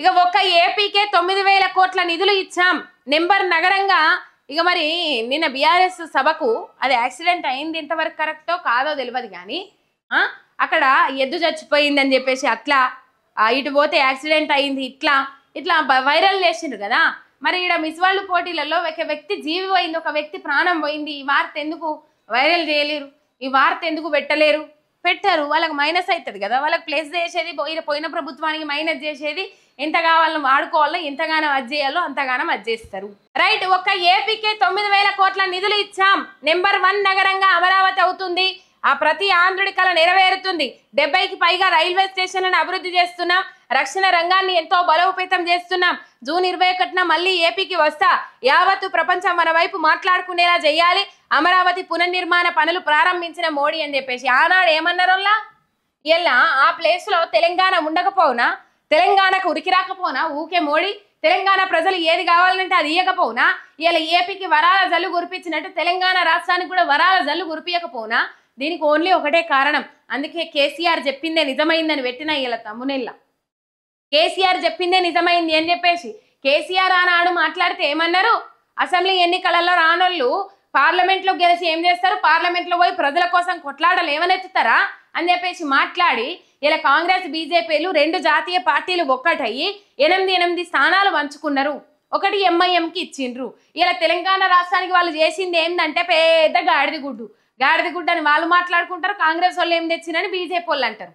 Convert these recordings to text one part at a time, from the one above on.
ఇక ఒక్క ఏపీకే 9,000 కోట్ల నిధులు ఇచ్చాం నెంబర్ నగరంగా. ఇక మరి నిన్న బీఆర్ఎస్ సభకు అది యాక్సిడెంట్ అయింది, ఎంతవరకు కరెక్టో కాదో తెలియదు కానీ అక్కడ ఎద్దు చచ్చిపోయిందని చెప్పేసి అట్లా, ఇటు పోతే యాక్సిడెంట్ అయింది ఇట్లా ఇట్లా వైరల్ చేసిండ్రు కదా. మరి ఇక్కడ మిస్ వరల్డ్ పోటీలలో ఒక వ్యక్తి జీవి పోయింది, ఒక వ్యక్తి ప్రాణం పోయింది. ఈ వార్త ఎందుకు వైరల్ చేయలేరు? ఈ వార్త ఎందుకు పెట్టలేరు? పెట్టారు, వాళ్ళకి మైనస్ అవుతుంది కదా. వాళ్ళకి ప్లస్ చేసేది పోయిన ప్రభుత్వానికి మైనస్ చేసేది, ఎంత కావాలో వాడుకోవాలో, ఎంతగానో అది చేయాలో అంతగానో అది చేస్తారు. రైట్, ఒక్క ఏపీకే 9,000 కోట్ల నిధులు ఇచ్చాం. నెంబర్ 1 నగరంగా అమరావతి అవుతుంది. ఆ ప్రతి ఆంధ్రుడి కళ నెరవేరుతుంది. 70కి పైగా రైల్వే స్టేషన్లను అభివృద్ధి చేస్తున్నాం. రక్షణ రంగాన్ని ఎంతో బలోపేతం చేస్తున్నాం. జూన్ 21న మళ్ళీ ఏపీకి వస్తా. యావత్తు ప్రపంచం మన వైపు మాట్లాడుకునేలా చేయాలి. అమరావతి పునర్నిర్మాణ పనులు ప్రారంభించిన మోడీ అని చెప్పేసి ఆనాడు ఏమన్నారోలా. ఇలా ఆ ప్లేస్లో తెలంగాణ ఉండకపోవునా, తెలంగాణకు ఉరికి రాకపోనా, ఊకే మోడీ తెలంగాణ ప్రజలు ఏది కావాలంటే అది ఇయ్యకపోవునా, ఇలా ఏపీకి వరాల జల్లు కురిపించినట్టు తెలంగాణ రాష్ట్రానికి కూడా వరాల జల్లు కురిపించకపోవునా? దీనికి ఓన్లీ ఒకటే కారణం. అందుకే కేసీఆర్ చెప్పిందే నిజమైందని పెట్టిన ఇలా తమ్మునెల్లా. కేసీఆర్ చెప్పిందే నిజమైంది అని చెప్పేసి కేసీఆర్ ఆనాడు మాట్లాడితే ఏమన్నారు? అసెంబ్లీ ఎన్నికలలో రానోళ్ళు పార్లమెంట్లో గెలిచి ఏం చేస్తారు, పార్లమెంట్లో పోయి ప్రజల కోసం కొట్లాడలు ఏమనెత్తుతారా అని చెప్పేసి మాట్లాడి ఇలా కాంగ్రెస్ బీజేపీలు 2 జాతీయ పార్టీలు ఒక్కటయ్యి 8 స్థానాలు పంచుకున్నారు. ఒకటి ఎంఐఎంకి ఇచ్చిండ్రు. ఇలా తెలంగాణ రాష్ట్రానికి వాళ్ళు చేసింది ఏంటంటే పెద్ద గాడిద గుడ్డు అని వాళ్ళు మాట్లాడుకుంటారు. కాంగ్రెస్ వాళ్ళు ఏం తెచ్చినని బీజేపీ వాళ్ళు అంటారు.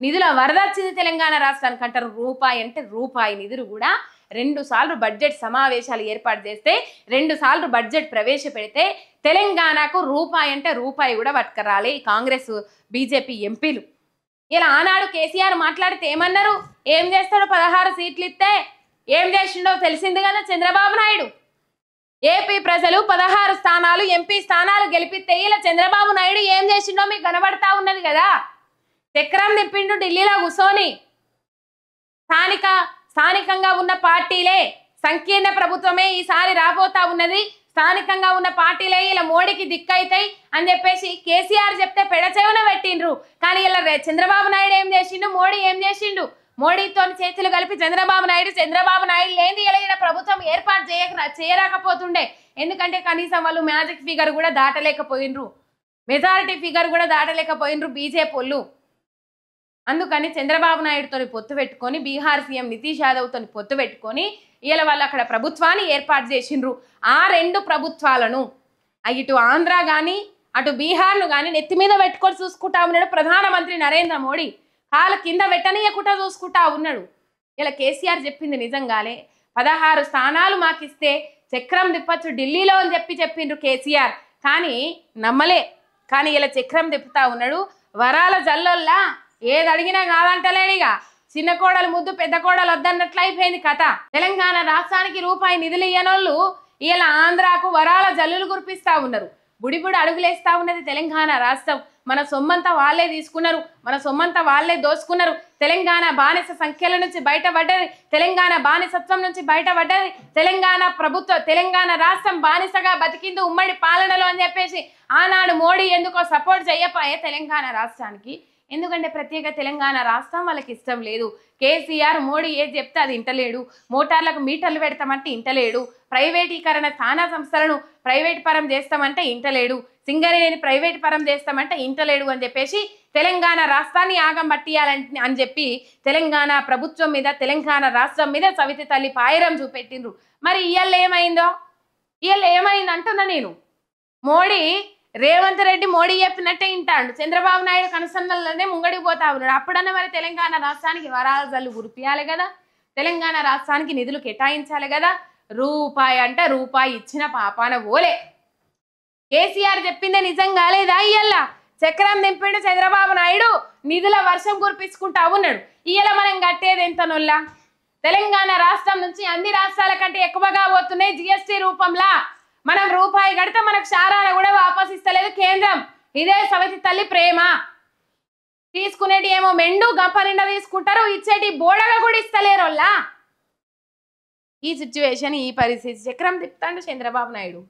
నిధుల వరద వచ్చింది తెలంగాణ రాష్ట్రానికి అంటారు. రూపాయి అంటే రూపాయి నిధులు కూడా 2 సార్లు బడ్జెట్ సమావేశాలు ఏర్పాటు చేస్తే, 2 సార్లు బడ్జెట్ ప్రవేశపెడితే తెలంగాణకు రూపాయి అంటే రూపాయి కూడా పట్టుకరాలి ఈ కాంగ్రెస్ బీజేపీ ఎంపీలు. ఇలా ఆనాడు కేసీఆర్ మాట్లాడితే ఏమన్నారు? ఏం చేస్తాడో 16 సీట్లు ఇస్తే ఏం చేసిండో తెలిసింది కదా చంద్రబాబు నాయుడు. ఏపీ ప్రజలు 16 స్థానాలు ఎంపీ స్థానాలు గెలిపిస్తే ఇలా చంద్రబాబు నాయుడు ఏం చేసిండో మీకు కనబడతా ఉన్నది కదా. చక్రం తిప్పిండు ఢిల్లీలో కూర్చొని. స్థానికంగా ఉన్న పార్టీలే సంకీర్ణ ప్రభుత్వమే ఈసారి రాబోతా ఉన్నది, స్థానికంగా ఉన్న పార్టీలే ఇలా మోడీకి దిక్కైతాయి అని చెప్పేసి కేసీఆర్ చెప్తే పెడచెవున పెట్టిండ్రు. కానీ ఇలా చంద్రబాబు నాయుడు ఏం చేసిండు, మోడీ ఏం చేసిండు? మోడీతో చేతులు కలిపి చంద్రబాబు నాయుడు లేని ఇలా ప్రభుత్వం ఏర్పాటు చేయరాకపోతుండే. ఎందుకంటే కనీసం వాళ్ళు మ్యాజిక్ ఫిగర్ కూడా దాటలేకపోయినరు, మెజారిటీ ఫిగర్ కూడా దాటలేకపోయినరు బీజేపీ వాళ్ళు. అందుకని చంద్రబాబు నాయుడుతో పొత్తు పెట్టుకొని, బీహార్ సీఎం నితీష్ యాదవ్తో పొత్తు పెట్టుకొని ఇలా వాళ్ళు అక్కడ ప్రభుత్వాన్ని ఏర్పాటు చేసిండ్రు. ఆ 2 ప్రభుత్వాలను ఇటు ఆంధ్ర కానీ అటు బీహార్ను కానీ నెత్తి మీద పెట్టుకొని చూసుకుంటా ఉన్నాడు ప్రధానమంత్రి నరేంద్ర మోడీ. కాలు కింద పెట్టనీయకుండా చూసుకుంటా ఉన్నాడు. ఇలా కేసీఆర్ చెప్పింది నిజంగానే 16 స్థానాలు మాకిస్తే చక్రం తిప్పచ్చు ఢిల్లీలో అని చెప్పిండ్రు కేసీఆర్. కానీ నమ్మలే. కానీ ఇలా చక్రం తిప్పుతా ఉన్నాడు. వరాల జల్లొల్లా ఏది అడిగినా కాదంటలేనిగా. చిన్న కోడలు ముద్దు పెద్ద కోడలు వద్దన్నట్లు అయిపోయింది కథ. తెలంగాణ రాష్ట్రానికి రూపాయి నిధులు ఇయ్యనోళ్ళు ఇలా ఆంధ్రాకు వరాల జల్లులు కురిపిస్తా ఉన్నారు. బుడిబుడి అడుగులేస్తా ఉన్నది తెలంగాణ రాష్ట్రం. మన సొమ్మంతా వాళ్ళే తీసుకున్నారు, మన సొమ్మంతా వాళ్ళే దోచుకున్నారు. తెలంగాణ బానిస సంఖ్యల నుంచి బయటపడ్డది, తెలంగాణ బానిసత్వం నుంచి బయటపడ్డది. తెలంగాణ రాష్ట్రం బానిసగా బతికింది ఉమ్మడి పాలనలో అని చెప్పేసి ఆనాడు మోడీ ఎందుకో సపోర్ట్ చేయకపోయే తెలంగాణ రాష్ట్రానికి. ఎందుకంటే ప్రత్యేక తెలంగాణ రాష్ట్రం వాళ్ళకి ఇష్టం లేదు. కేసీఆర్ మోడీ ఏది చెప్తే అది ఇంటలేడు. మోటార్లకు మీటర్లు పెడతామంటే ఇంటలేడు. ప్రైవేటీకరణ స్థానా సంస్థలను ప్రైవేట్ పరం చేస్తామంటే ఇంటలేడు. సింగరేణిని ప్రైవేట్ పరం చేస్తామంటే ఇంటలేడు అని చెప్పేసి తెలంగాణ రాష్ట్రాన్ని ఆగం పట్టియాలని అని చెప్పి తెలంగాణ ప్రభుత్వం మీద, తెలంగాణ రాష్ట్రం మీద సవితి తల్లి పాయరం చూపెట్టిండ్రు. మరి ఇవాళ ఏమైంది అంటున్నా నేను. రేవంత్ రెడ్డి మోడీ చెప్పినట్టే ఇంటాడు. చంద్రబాబు నాయుడు కనుసన్నలనే ముంగడికి పోతా ఉన్నాడు. అప్పుడన్నా మరి తెలంగాణ రాష్ట్రానికి వరాల జల్లు కురిపియాలి కదా, తెలంగాణ రాష్ట్రానికి నిధులు కేటాయించాలి కదా. రూపాయి అంటే రూపాయి ఇచ్చిన పాపాన ఓలే. కేసీఆర్ చెప్పిందే నిజం కాలేదా? ఇయ్యాల చక్రం దింపిండు చంద్రబాబు నాయుడు, నిధుల వర్షం కురిపించుకుంటా ఉన్నాడు. ఇయ్యాల మనం కట్టేది ఎంత నొల్లా? తెలంగాణ రాష్ట్రం నుంచి అన్ని రాష్ట్రాల కంటే ఎక్కువగా పోతున్నాయి జిఎస్టీ రూపంలా. మనం రూపాయి కడితే మనకు శారాన కూడా వాపస్ ఇస్తలేదు కేంద్రం. ఇదే సవితి తల్లి ప్రేమ. తీసుకునేటి ఏమో మెండు గంప నిండా తీసుకుంటారు, ఇచ్చేటి బోడగా కూడా ఇస్తలేరు. ఈ సిచ్యువేషన్, ఈ పరిస్థితి చక్రం తిప్పుతాడు చంద్రబాబు నాయుడు.